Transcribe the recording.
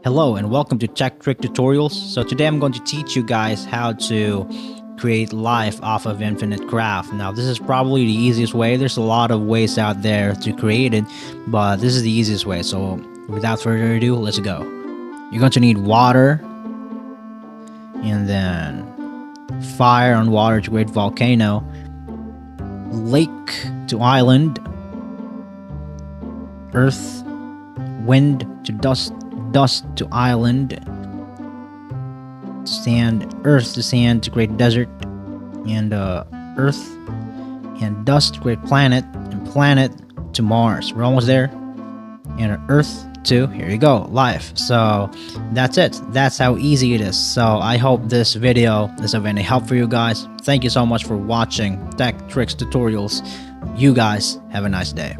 Hello and welcome to Tech Trick Tutorials. So today I'm going to teach you guys how to create life off of Infinite Craft. Now this is probably the easiest way. There's a lot of ways out there to create it, but this is the easiest way. So without further ado, let's go. You're going to need water and then fire on water to create volcano, lake to island, earth, wind to dust to island, earth to sand to create desert, and earth and dust to create planet, and planet to Mars. We're almost there. And earth to, here you go, life. So that's it. That's how easy it is. So I hope this video is of any help for you guys. Thank you so much for watching Tech Tricks Tutorials. You guys have a nice day.